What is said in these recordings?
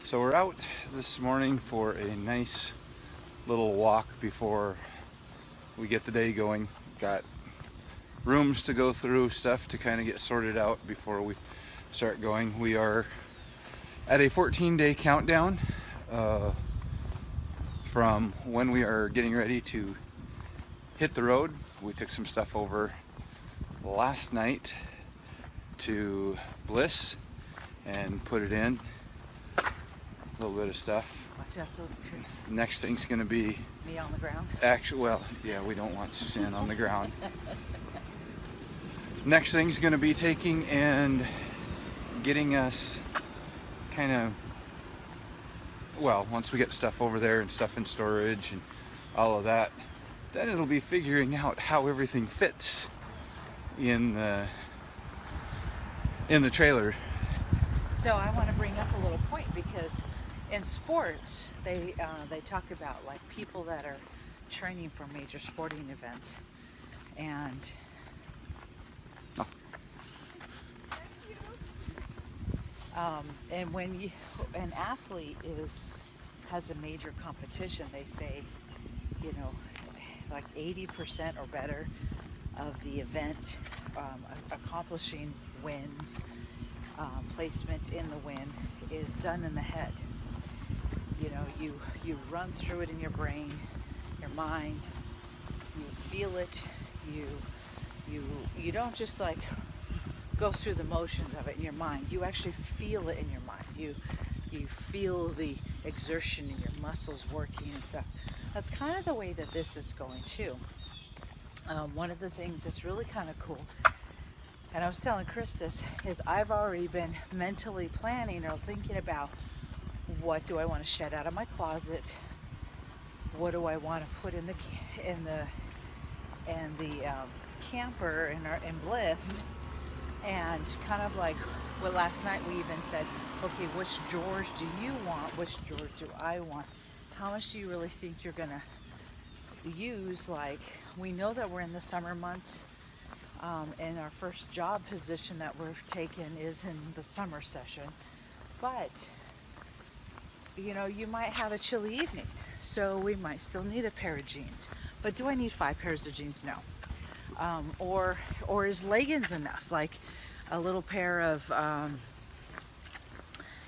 So we're out this morning for a nice little walk before we get the day going. Got rooms to go through, stuff to kind of get sorted out before we start going. We are at a 14-day countdown from when we are getting ready to hit the road. We took some stuff over last night to Bliss and put it in. A little bit of stuff. Watch out for those creeps. Next thing's gonna be Me on the ground. well, yeah, we don't want Suzanne on the ground. Next thing's gonna be taking and getting us kind of, well, once we get stuff over there and stuff in storage and all of that, then it'll be figuring out how everything fits in the trailer. So I want to bring up a little point because in sports they talk about like people that are training for major sporting events, and and when an athlete has a major competition, they say, like 80% or better of the event accomplishing wins, placement in the win is done in the head. You run through it in your brain, your mind, you feel it, you don't just like go through the motions of it in your mind. You actually feel it in your mind. You feel the exertion in your muscles working and stuff. That's kind of the way that this is going too. One of the things that's really kind of cool, and I was telling Chris this, is I've already been mentally planning or thinking about what do I want to shed out of my closet, what do I want to put in the camper in Bliss, and kind of like well, last night we even said, okay, which drawers do you want? Which drawers do I want? How much do you really think you're gonna use? Like, we know that we're in the summer months, and our first job position that we're taking is in the summer session, but you might have a chilly evening, so we might still need a pair of jeans. But do I need 5 pairs of jeans? No. Or is leggings enough? Like a little pair of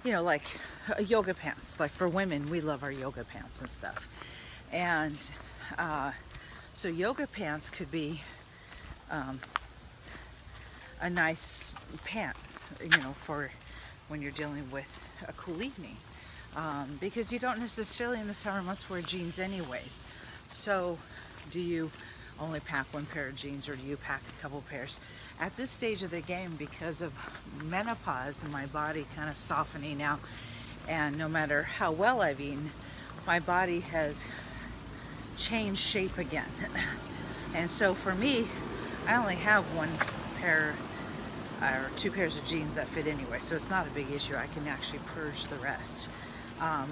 like yoga pants. Like for women, we love our yoga pants and stuff. And so yoga pants could be a nice pant, for when you're dealing with a cool evening. Because you don't necessarily in the summer months wear jeans anyways. So do you only pack 1 pair of jeans, or do you pack a couple pairs? At this stage of the game, because of menopause and my body kind of softening out, and no matter how well I've eaten, my body has changed shape again. And so for me, I only have 1 pair or 2 pairs of jeans that fit anyway, so it's not a big issue. I can actually purge the rest.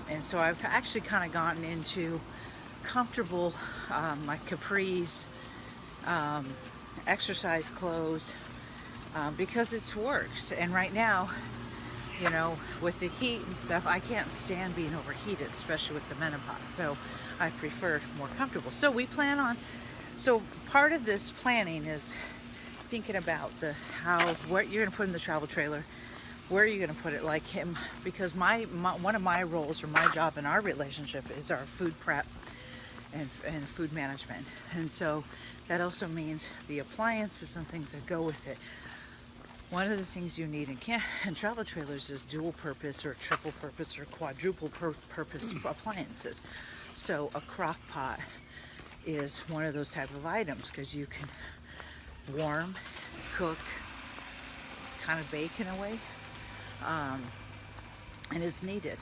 And so I've actually kind of gotten into comfortable like capris, exercise clothes, because it works. And right now, with the heat and stuff, I can't stand being overheated, especially with the menopause. So I prefer more comfortable. So so part of this planning is thinking about what you're going to put in the travel trailer, where are you going to put it, like him, because one of my roles or my job in our relationship is our food prep and food management. And so that also means the appliances and things that go with it. One of the things you need in travel trailers is dual purpose or triple purpose or quadruple purpose appliances. So a crock pot is one of those type of items, because you can warm, cook, kind of bake in a way, and it's needed.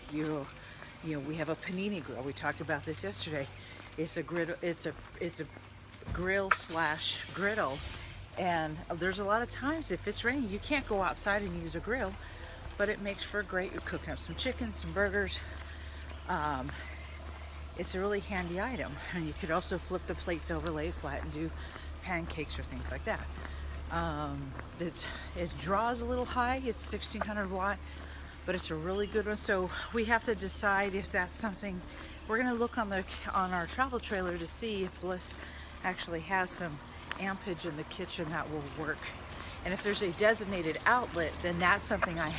We have a panini grill. We talked about this yesterday. It's a griddle. It's a grill / griddle, and there's a lot of times if it's raining, you can't go outside and use a grill, but it makes for great cooking up some chicken, some burgers. It's a really handy item, and you could also flip the plates over, lay it flat, and do pancakes or things like that. It draws a little high. It's 1600 watt, but it's a really good one. So we have to decide if that's something. We're going to look on our travel trailer to see if Bliss actually has some ampage in the kitchen that will work. And if there's a designated outlet, then that's something I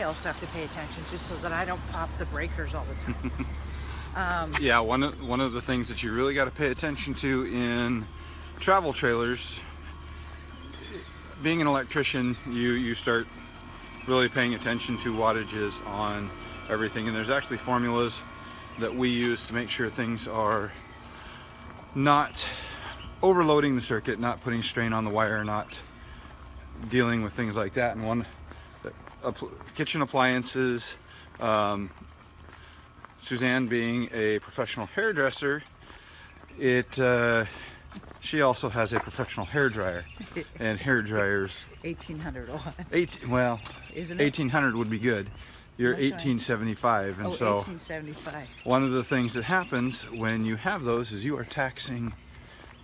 also have to pay attention to, so that I don't pop the breakers all the time. Yeah, one of the things that you really got to pay attention to in travel trailers, being an electrician, you start really paying attention to wattages on everything, and there's actually formulas that we use to make sure things are not overloading the circuit, not putting strain on the wire, not dealing with things like that. And one, kitchen appliances, Suzanne being a professional hairdresser, she also has a professional hair dryer, and hair dryers 1800 watts. Isn't it? 1800 would be good. You're 1875, and so 1875. One of the things that happens when you have those is you are taxing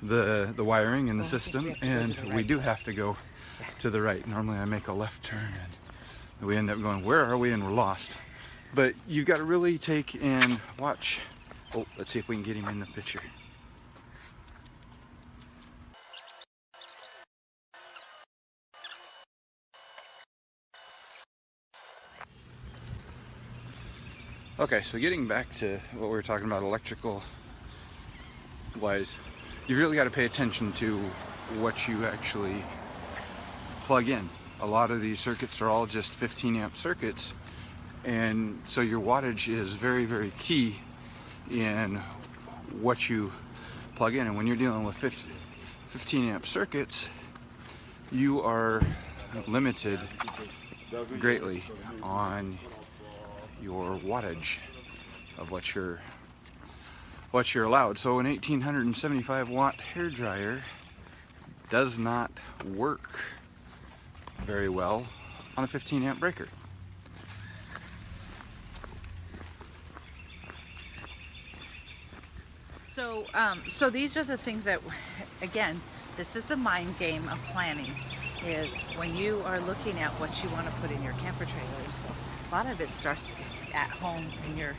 the wiring in the system, and we do have to go to the right. Normally I make a left turn and we end up going, where are we? And we're lost. But you've got to really take and watch. Oh, let's see if we can get him in the picture. Okay, so getting back to what we were talking about electrical wise, you've really got to pay attention to what you actually plug in. A lot of these circuits are all just 15 amp circuits, and so your wattage is very, very key in what you plug in. And when you're dealing with 15 amp circuits, you are limited greatly on your wattage of what you're allowed. So an 1875 watt hair dryer does not work very well on a 15 amp breaker. So these are the things that, again, this is the mind game of planning, is when you are looking at what you want to put in your camper trailer. So a lot of it starts at home in your...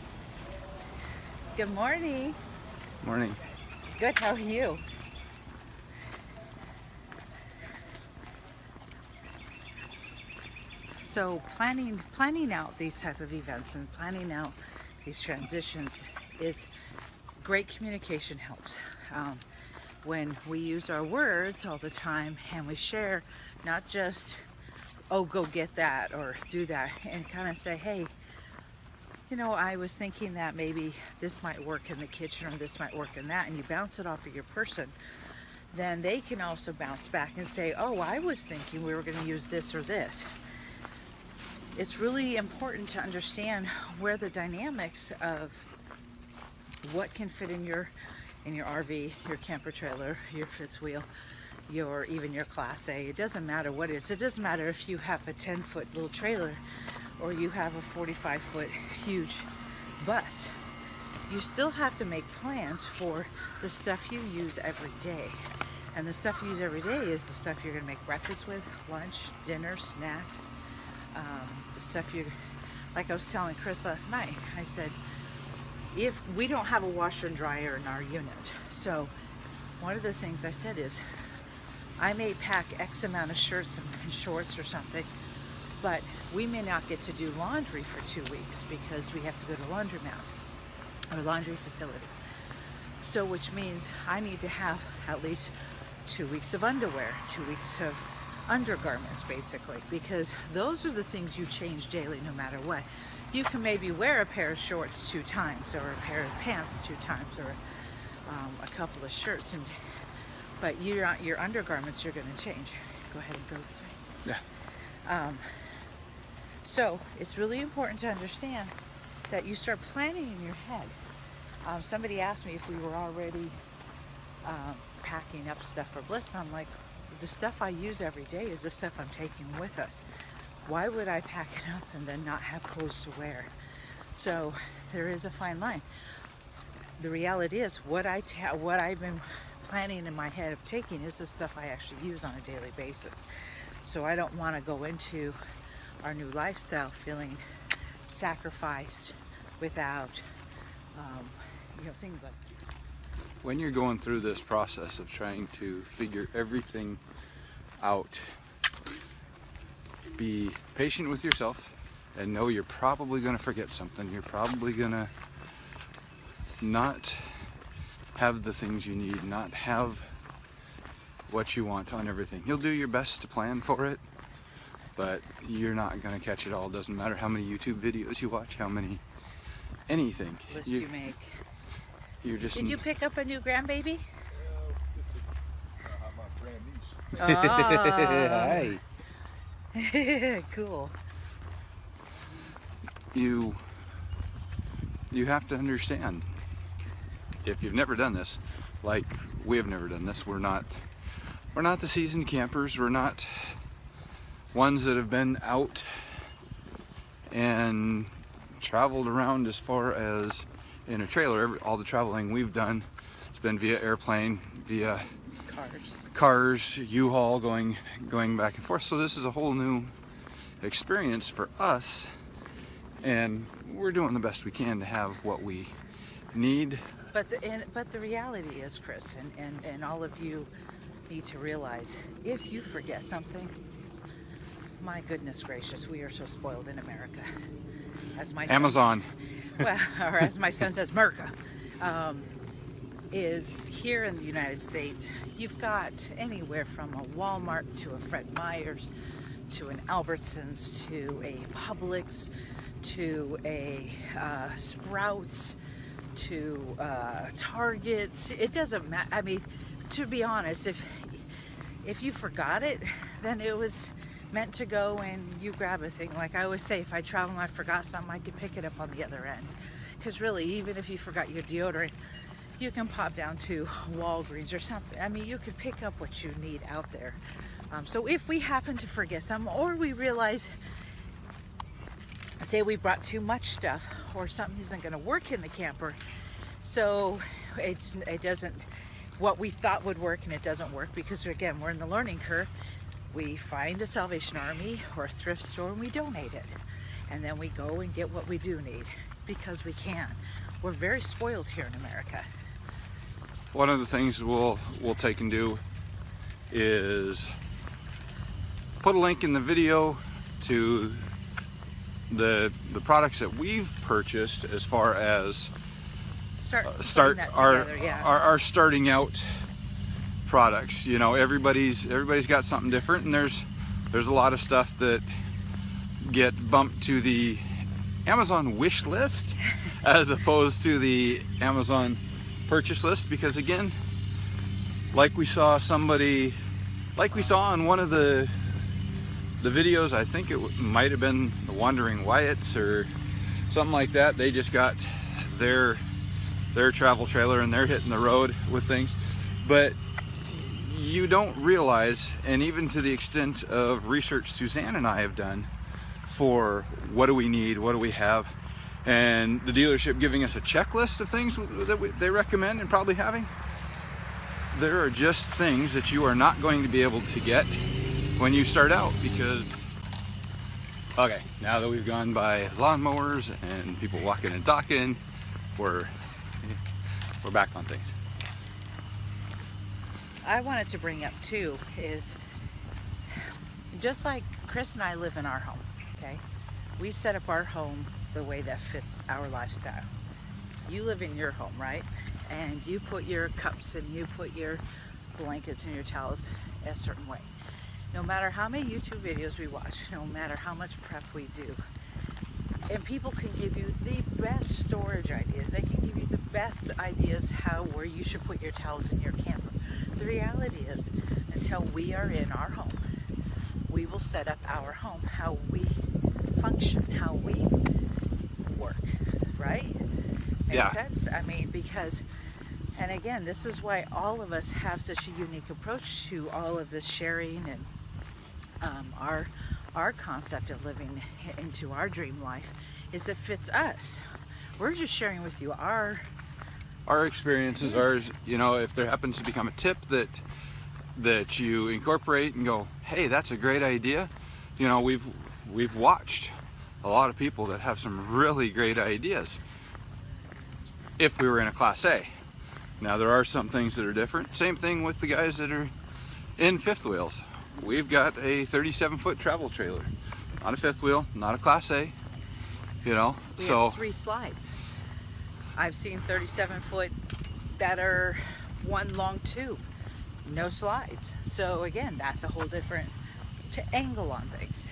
Good morning. Morning. Good, how are you? So planning out these type of events and planning out these transitions is great. Communication helps. When we use our words all the time and we share, not just, oh, go get that or do that, and kind of say, hey, you know, I was thinking that maybe this might work in the kitchen or this might work in that, and you bounce it off of your person, then they can also bounce back and say, oh, I was thinking we were going to use this or this. It's really important to understand where the dynamics of what can fit in your RV, your camper trailer, your fifth wheel, even your Class A. It doesn't matter what it is. It doesn't matter if you have a 10-foot little trailer or you have a 45-foot huge bus. You still have to make plans for the stuff you use every day. And the stuff you use every day is the stuff you're going to make breakfast with, lunch, dinner, snacks. The stuff like I was telling Chris last night, I said, if we don't have a washer and dryer in our unit, so one of the things I said is, I may pack X amount of shirts and shorts or something, but we may not get to do laundry for 2 weeks because we have to go to laundromat or laundry facility. So which means I need to have at least 2 weeks of underwear, 2 weeks of undergarments, basically, because those are the things you change daily no matter what. You can maybe wear a pair of shorts 2 times or a pair of pants 2 times or a couple of shirts, but your undergarments you're going to change. Go ahead and go this way. Yeah. So it's really important to understand that you start planning in your head. Somebody asked me if we were already packing up stuff for Bliss, and I'm like, the stuff I use every day is the stuff I'm taking with us. Why would I pack it up and then not have clothes to wear? So there is a fine line. The reality is what I've been planning in my head of taking is the stuff I actually use on a daily basis. So I don't want to go into our new lifestyle feeling sacrificed without, things like When you're going through this process of trying to figure everything out, be patient with yourself and know you're probably going to forget something. You're probably going to not have the things you need, not have what you want on everything. You'll do your best to plan for it, but you're not going to catch it all. Doesn't matter how many YouTube videos you watch, how many anything lists you make. You're just. Did you pick up a new grandbaby? Oh. Hi. Cool. You have to understand, if you've never done this, like we have never done this, we're not the seasoned campers, we're not ones that have been out and traveled around as far as in a trailer. All the traveling we've done has been via airplane, via cars, U-Haul, going back and forth. So this is a whole new experience for us, and we're doing the best we can to have what we need. But the reality is, Chris, and all of you need to realize, if you forget something, my goodness gracious, we are so spoiled in America. As my Amazon. Well, or as my son says, Merca. Is here in the United States, you've got anywhere from a Walmart to a Fred Meyer's to an Albertsons to a Publix to a Sprouts to Targets. It doesn't matter. I mean, to be honest, if you forgot it, then it was meant to go and you grab a thing. Like I always say, if I travel and I forgot something, I could pick it up on the other end. Because really, even if you forgot your deodorant, you can pop down to Walgreens or something. I mean, you could pick up what you need out there. So if we happen to forget something, or we realize, say we brought too much stuff, or something isn't going to work in the camper, so it doesn't, what we thought would work and it doesn't work, because again, we're in the learning curve. We find a Salvation Army or a thrift store and we donate it, and then we go and get what we do need, because we can. We're very spoiled here in America. One of the things we'll take and do is put a link in the video to the products that we've purchased, as far as start our starting out products. You know, everybody's got something different, and there's a lot of stuff that get bumped to the Amazon wish list as opposed to the Amazon purchase list, because again, like we saw on one of the videos, I think it might have been the Wandering Wyatts or something like that. They just got their travel trailer and they're hitting the road with things, but you don't realize, and even to the extent of research Suzanne and I have done for what do we need, what do we have, and the dealership giving us a checklist of things that they recommend and probably having, there are just things that you are not going to be able to get when you start out. Because, okay, now that we've gone by lawnmowers and people walking and talking, we're back on things. I wanted to bring up too is, just like Chris and I live in our home, okay? We set up our home the way that fits our lifestyle. You live in your home, right? And you put your cups and you put your blankets and your towels a certain way. No matter how many YouTube videos we watch, no matter how much prep we do, and people can give you the best storage ideas. They can give you the best ideas where you should put your towels in your camper. The reality is, until we are in our home, we will set up our home how we function, how we work, right? Makes sense? I mean, because, and again, this is why all of us have such a unique approach to all of this sharing and our concept of living into our dream life is it fits us. We're just sharing with you our experiences, ours. You know, if there happens to become a tip that you incorporate and go, hey, that's a great idea. You know, we've watched a lot of people that have some really great ideas if we were in a Class A. Now there are some things that are different. Same thing with the guys that are in fifth wheels. We've got a 37-foot travel trailer on a fifth wheel, not a Class A, you know. We So have 3 slides. I've seen 37-foot that are one long tube, no slides. So again, that's a whole different angle on things.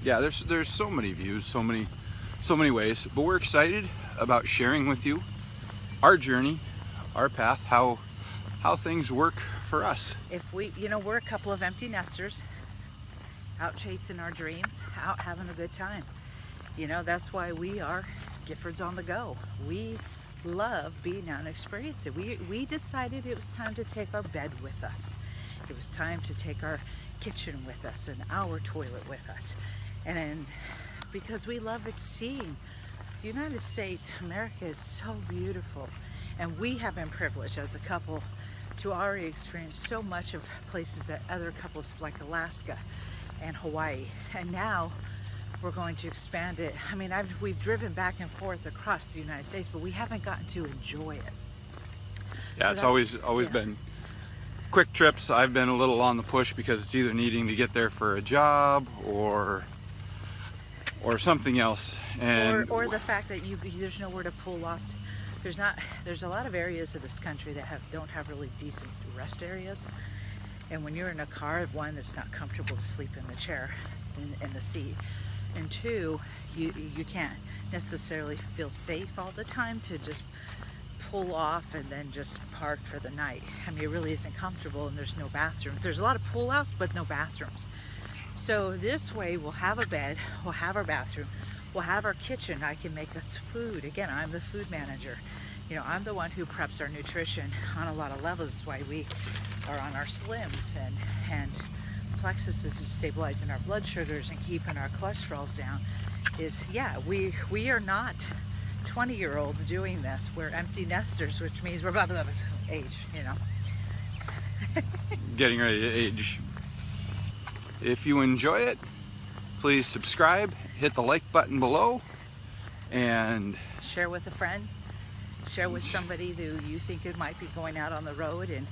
yeah, there's so many views, so many ways, but we're excited about sharing with you our journey, our path, how things work for us. If we, you know, we're a couple of empty nesters out chasing our dreams, out having a good time. You know, that's why we are Gifords on the go. We love being out and experiencing it. We decided it was time to take our bed with us. It was time to take our kitchen with us and our toilet with us. And because we love seeing the United States, America is so beautiful. And we have been privileged as a couple to already experience so much of places that other couples like Alaska and Hawaii. And now we're going to expand it. I mean, we've driven back and forth across the United States, but we haven't gotten to enjoy it. Yeah, So it's always been quick trips. I've been a little on the push because it's either needing to get there for a job or something else, and or the fact that there's nowhere to pull off. There's a lot of areas of this country that don't have really decent rest areas, and when you're in a car, one, it's not comfortable to sleep in the chair, in the seat, and two, you can't necessarily feel safe all the time to just pull off and then just park for the night. I mean, it really isn't comfortable, and there's no bathroom. There's a lot of pull-outs, but no bathrooms. So this way, we'll have a bed, we'll have our bathroom, we'll have our kitchen. I can make us food. Again, I'm the food manager. You know, I'm the one who preps our nutrition on a lot of levels. That's why we are on our slims, and Plexus is stabilizing our blood sugars and keeping our cholesterols down. We are not 20-year-olds doing this. We're empty nesters, which means we're about to age, you know. getting ready to age. If you enjoy it, please subscribe, hit the like button below, and share with a friend, share with somebody who you think it might be going out on the road. And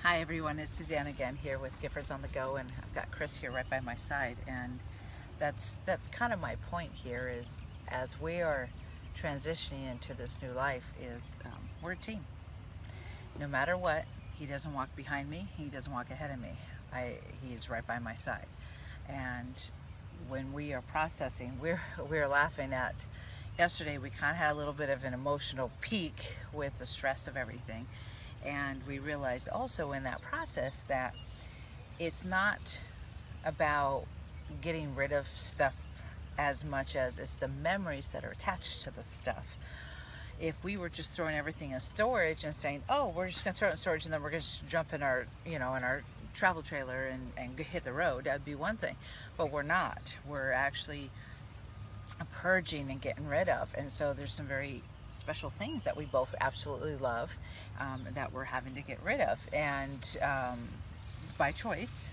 hi everyone, it's Suzanne again here with Gifords on the Go, and I've got Chris here right by my side. And that's kind of my point here, is as we are transitioning into this new life, is we're a team. No matter what, he doesn't walk behind me, he doesn't walk ahead of me. He's right by my side. And when we are processing, we're laughing at yesterday. We kind of had a little bit of an emotional peak with the stress of everything, and we realized also in that process that it's not about getting rid of stuff as much as it's the memories that are attached to the stuff. If we were just throwing everything in storage and saying, oh, we're just going to throw it in storage and then we're going to jump in our, in our travel trailer and hit the road, that'd be one thing. But we're not. We're actually purging and getting rid of. And so there's some very special things that we both absolutely love that we're having to get rid of. And by choice,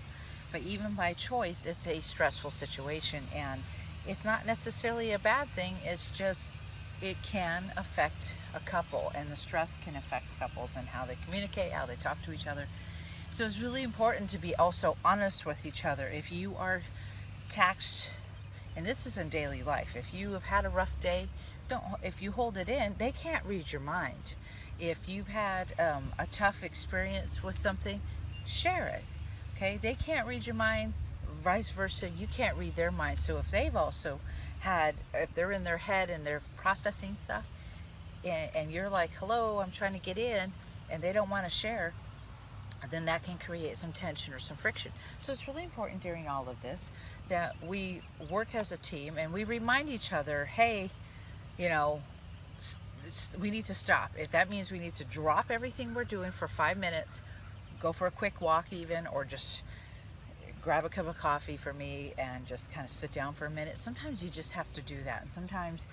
but even by choice, it's a stressful situation. And it's not necessarily a bad thing. It's just, it can affect a couple, and the stress can affect couples and how they communicate, how they talk to each other. So it's really important to be also honest with each other. If you are taxed, and this is in daily life, if you have had a rough day, if you hold it in, they can't read your mind. If you've had a tough experience with something, share it. Okay, they can't read your mind, vice versa, you can't read their mind. So if they've also if they're in their head and they're processing stuff, and you're like, hello, I'm trying to get in, and they don't want to share, then that can create some tension or some friction. So it's really important during all of this that we work as a team and we remind each other, hey, we need to stop. If that means we need to drop everything we're doing for 5 minutes, go for a quick walk even, or just grab a cup of coffee for me and just kind of sit down for a minute. Sometimes you just have to do that. And sometimes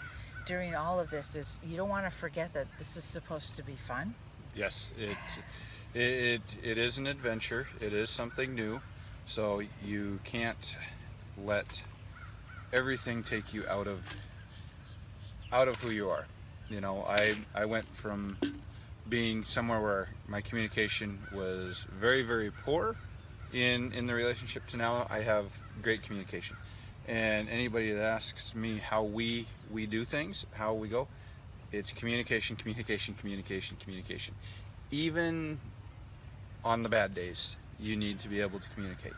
during all of this, you don't want to forget that this is supposed to be fun. yes, It is an adventure. It is something new. So you can't let everything take you out of who you are. You know, I went from being somewhere where my communication was very, very poor in the relationship to now I have great communication. And anybody that asks me how we do things, how we go, it's communication, communication, communication, communication. Even on the bad days, you need to be able to communicate.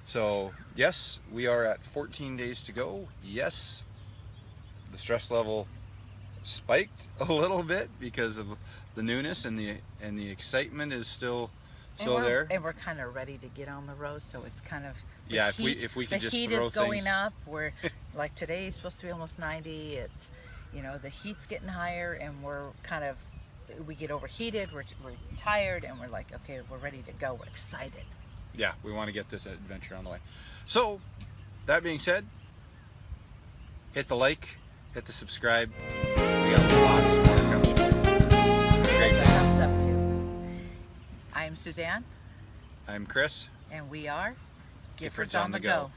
So yes, we are at 14 days to go. Yes, the stress level spiked a little bit because of the newness, and the excitement is still there. And we're kind of ready to get on the road, so it's kind of if we could just the heat throw is going things up. We're like today is supposed to be almost 90. It's, you know, the heat's getting higher, and we get overheated. We're tired, and we're like, okay, we're ready to go. We're excited. Yeah, we want to get this adventure on the way. So that being said, hit the like, hit the subscribe. We got lots more coming. There's a thumbs up too. I'm Suzanne. I'm Chris. And we are Gifords on the go.